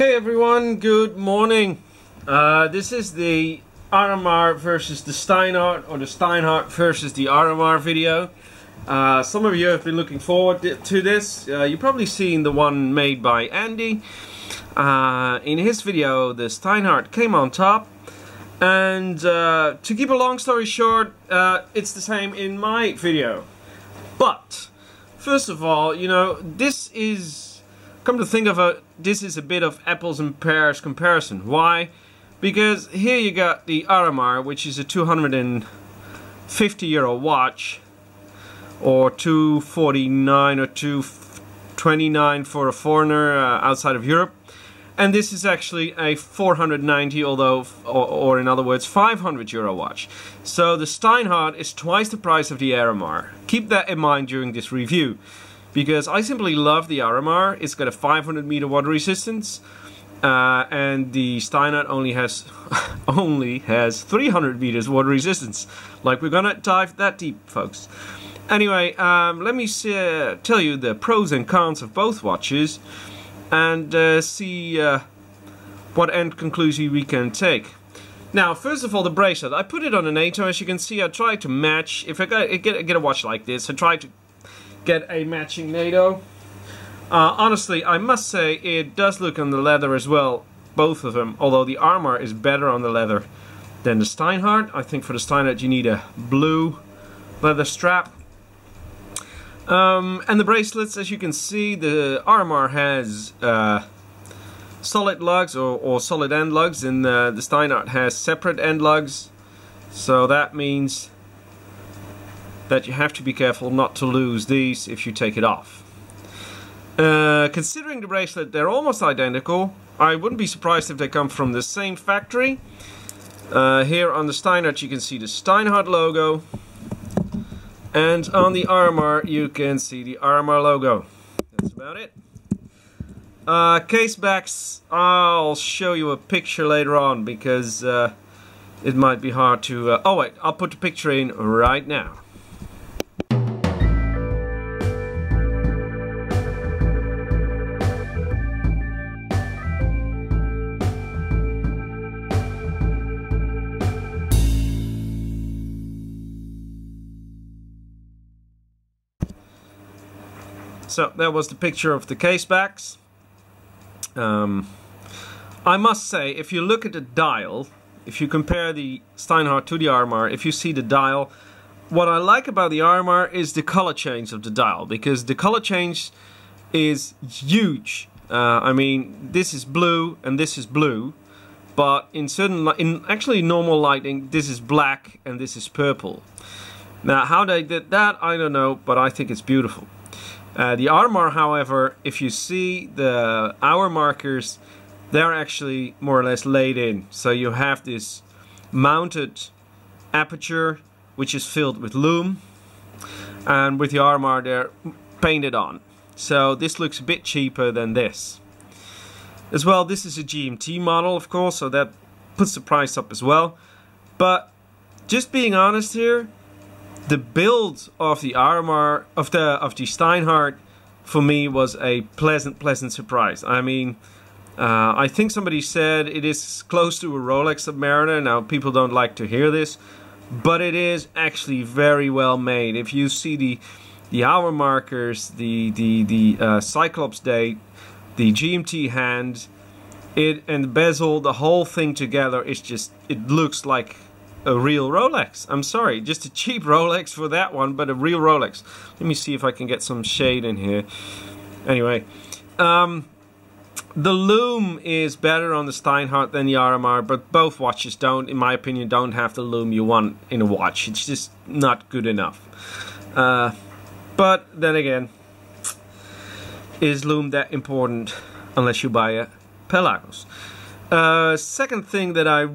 Hey everyone, good morning. This is the Aramar versus the Steinhart, or the Steinhart versus the Aramar video. Some of you have been looking forward to this. You've probably seen the one made by Andy. In his video, the Steinhart came on top. And to keep a long story short, it's the same in my video. But, first of all, you know, this is... Come to think of it, this is a bit of apples and pears comparison. Why? Because here you got the Aramar, which is a €250 watch, or $249 or $229 for a foreigner outside of Europe, and this is actually a $490, although, or in other words, €500 watch. So the Steinhart is twice the price of the Aramar. Keep that in mind during this review. Because I simply love the Aramar. It's got a 500 meter water resistance, and the Steinhart only has 300 meters water resistance. Like, we're gonna dive that deep, folks. Anyway, let me tell you the pros and cons of both watches, and see what end conclusion we can take. Now, first of all, the bracelet. I put it on a NATO. As you can see, I tried to match. If I get a watch like this, I tried to get a matching NATO. Honestly, I must say it does look on the leather as well, both of them, although the Aramar is better on the leather than the Steinhart. I think for the Steinhart you need a blue leather strap. And the bracelets, as you can see, the Aramar has solid lugs or solid end lugs, and the Steinhart has separate end lugs, so that means that you have to be careful not to lose these if you take it off. Considering the bracelet, they're almost identical. I wouldn't be surprised if they come from the same factory. Here on the Steinhart you can see the Steinhart logo, and on the Aramar you can see the Aramar logo. That's about it. Case backs, I'll show you a picture later on, because it might be hard to... oh wait, I'll put the picture in right now. So that was the picture of the case backs. I must say, if you look at the dial, if you compare the Steinhart to the Aramar, if you see the dial, what I like about the Aramar is the color change of the dial, because the color change is huge. I mean, this is blue and this is blue, but in actually normal lighting, this is black and this is purple. Now, how they did that, I don't know, but I think it's beautiful. The Aramar, however, if you see the hour markers, they're actually more or less laid in. So you have this mounted aperture, which is filled with lume, and with the Aramar they're painted on. So this looks a bit cheaper than this. As well, this is a GMT model, of course, so that puts the price up as well. But just being honest here, the build of the Aramar, of the Steinhart, for me was a pleasant surprise. I mean, I think somebody said it is close to a Rolex Submariner. Now, people don't like to hear this, but it is actually very well made. If you see the hour markers, the Cyclops date, the GMT hand, and the bezel, the whole thing together is just, it looks like a real Rolex. I'm sorry, just a cheap Rolex for that one, but a real Rolex. Let me see if I can get some shade in here. Anyway, the lume is better on the Steinhart than the Aramar, but both watches don't, in my opinion, don't have the lume you want in a watch. It's just not good enough. But then again, is lume that important unless you buy a Pelagos? Second thing that I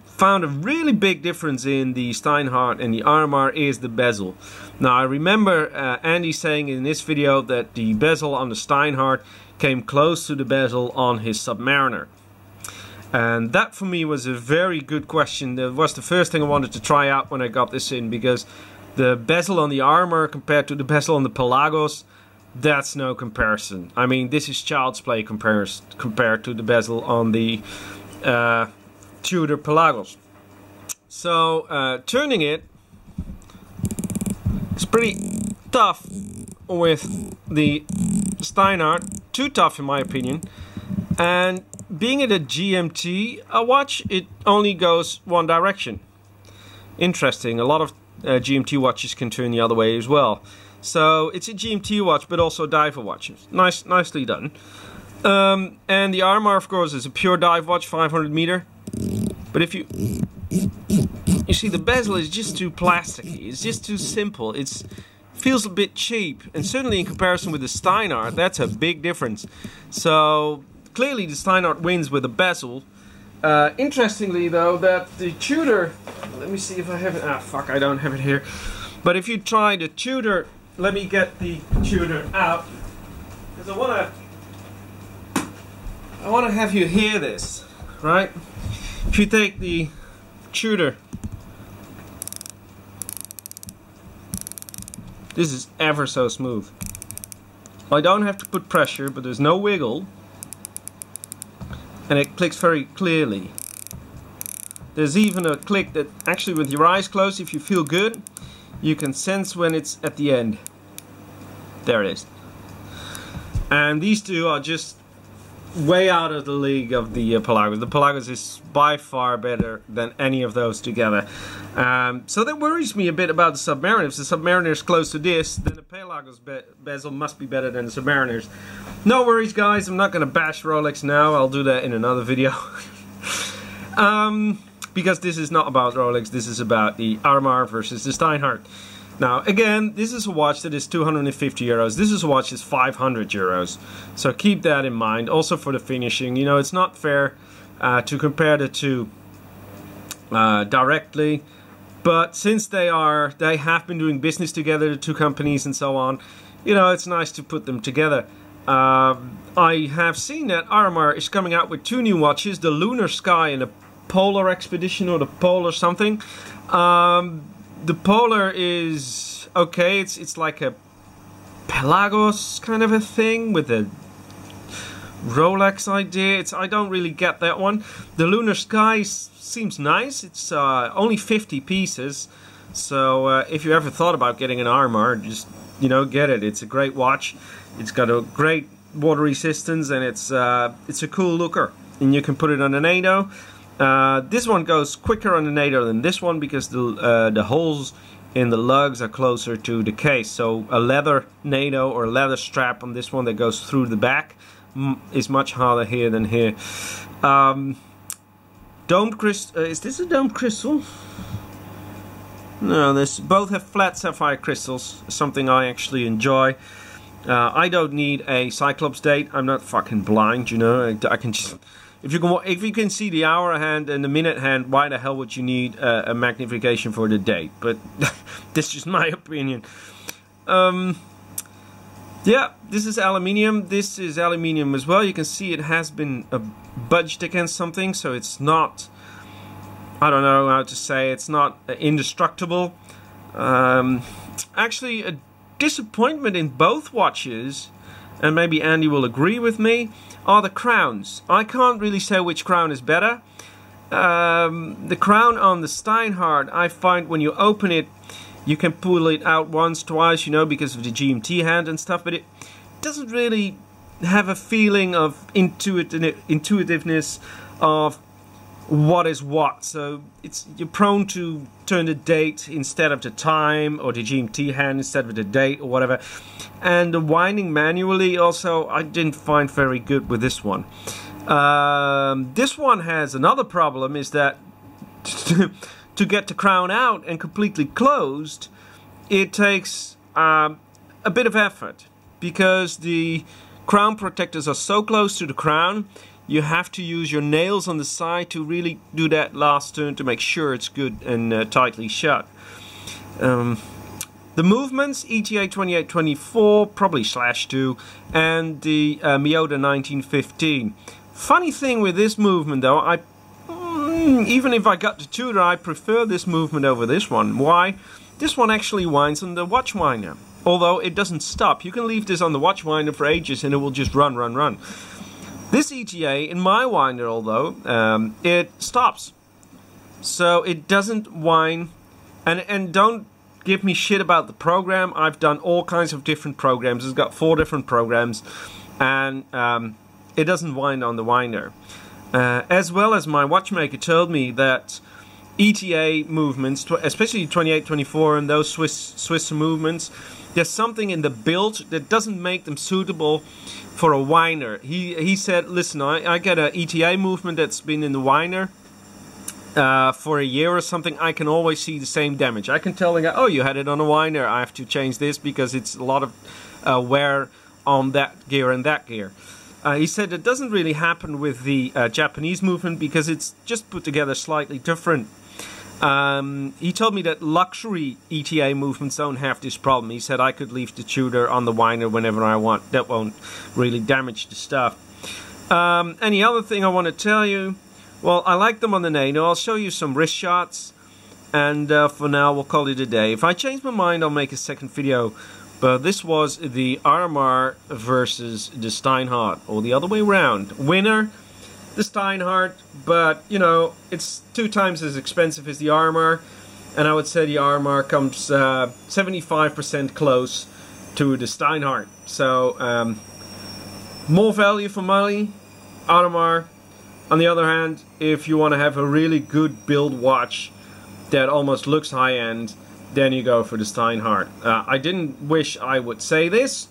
found a really big difference in the Steinhart and the Aramar is the bezel. Now, I remember Andy saying in this video that the bezel on the Steinhart came close to the bezel on his Submariner. And that for me was a very good question. That was the first thing I wanted to try out when I got this in, because the bezel on the Aramar compared to the bezel on the Pelagos that's no comparison. I mean, this is child's play compared to the bezel on the Tudor Pelagos. So turning it is pretty tough with the Steinhart, too tough in my opinion. And being it a GMT watch, it only goes one direction. Interesting, a lot of GMT watches can turn the other way as well. So it's a GMT watch, but also diver watch. Nicely done. And the Aramar, of course, is a pure dive watch, 500 meter. But if you see, the bezel is just too plasticky. It's just too simple. It feels a bit cheap, and certainly in comparison with the Steinhart, that's a big difference. So clearly, the Steinhart wins with the bezel. Interestingly, though, that the Tudor. Let me see if I have it. Ah, fuck, I don't have it here. But if you try the Tudor. Let me get the Tudor out, because I want to have you hear this, right? If you take the Tudor, this is ever so smooth. I don't have to put pressure, but there's no wiggle, and it clicks very clearly. There's even a click that actually, with your eyes closed, if you feel good, you can sense when it's at the end. There it is. And these two are just way out of the league of the Pelagos. The Pelagos is by far better than any of those together. So that worries me a bit about the Submariner. If the Submariner is close to this, then the Pelagos bezel must be better than the Submariners. No worries, guys. I'm not going to bash Rolex now. I'll do that in another video. Because this is not about Rolex, this is about the Aramar versus the Steinhart. Now, again, this is a watch that is 250 euros. This is a watch that's 500 euros. So keep that in mind. Also for the finishing, you know, it's not fair to compare the two directly. But since they have been doing business together, the two companies and so on, you know, it's nice to put them together. I have seen that Aramar is coming out with two new watches, the Lunar Sky and the Polar Expedition, or the Polar something. The Polar is okay. It's like a Pelagos kind of a thing with a Rolex idea. I don't really get that one. The Lunar Sky seems nice. It's only 50 pieces. So if you ever thought about getting an Aramar, just, you know, get it. It's a great watch. It's got a great water resistance, and it's a cool looker. And you can put it on a NATO. This one goes quicker on the NATO than this one, because the holes in the lugs are closer to the case. So a leather NATO or a leather strap on this one that goes through the back is much harder here than here. Domed crystal. Is this a domed crystal? No, both have flat sapphire crystals. Something I actually enjoy. I don't need a Cyclops date. I'm not fucking blind, you know. I can just. If you can see the hour hand and the minute hand, why the hell would you need a magnification for the date? But this is just my opinion. Yeah, this is aluminium. This is aluminium as well. You can see it has been budged against something, so it's not. I don't know how to say. It's not indestructible. Actually, a disappointment in both watches, and maybe Andy will agree with me, are the crowns. I can't really say which crown is better. The crown on the Steinhart, I find when you open it, you can pull it out once, twice, you know, because of the GMT hand and stuff, but it doesn't really have a feeling of intuitiveness of what is what. So you're prone to turn the date instead of the time, or the GMT hand instead of the date, or whatever. And the winding manually also I didn't find very good with this one. This one has another problem, is that to get the crown out and completely closed, it takes a bit of effort, because the crown protectors are so close to the crown. You have to use your nails on the side to really do that last turn to make sure it's good and tightly shut. The movements, ETA 2824, probably /2, and the Miyota 1915. Funny thing with this movement though, even if I got the Tudor, I prefer this movement over this one. Why? This one actually winds on the watch winder. although it doesn't stop. You can leave this on the watch winder for ages and it will just run, run, run. This ETA in my winder, although, it stops. So it doesn't whine. And don't give me shit about the program. I've done all kinds of different programs. It's got 4 different programs. And it doesn't whine on the winder. As well as my watchmaker told me that ETA movements, especially 28, 24 and those Swiss movements, there's something in the build that doesn't make them suitable for a whiner. He said, listen, I get an ETA movement that's been in the whiner for a year or something. I can always see the same damage. I can tell the guy, oh, you had it on a whiner, I have to change this because it's a lot of wear on that gear and that gear. He said it doesn't really happen with the Japanese movement because it's just put together slightly different. He told me that luxury ETA movements don't have this problem. He said I could leave the tutor on the winder whenever I want. That won't really damage the stuff. Any other thing I want to tell you? Well, I like them on the NATO. I'll show you some wrist shots. And for now, we'll call it a day. If I change my mind, I'll make a second video. But this was the Aramar versus the Steinhart, or the other way around. Winner, the Steinhart, but you know, it's 2 times as expensive as the Aramar, and I would say the Aramar comes 75% close to the Steinhart. So more value for money, Aramar. On the other hand, if you want to have a really good build watch that almost looks high-end, then you go for the Steinhart. I didn't wish I would say this,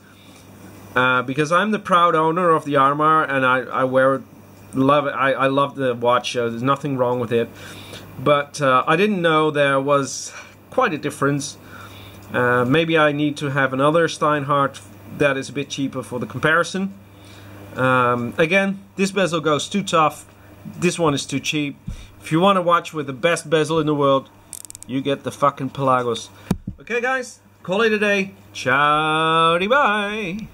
because I'm the proud owner of the Aramar, and I wear it, love it. I love the watch. There's nothing wrong with it, but I didn't know there was quite a difference. Maybe I need to have another Steinhart that is a bit cheaper for the comparison. Again, this bezel goes too tough. This one is too cheap. If you want to watch with the best bezel in the world, you get the fucking Pelagos. Okay guys, call it a day. Ciao, bye.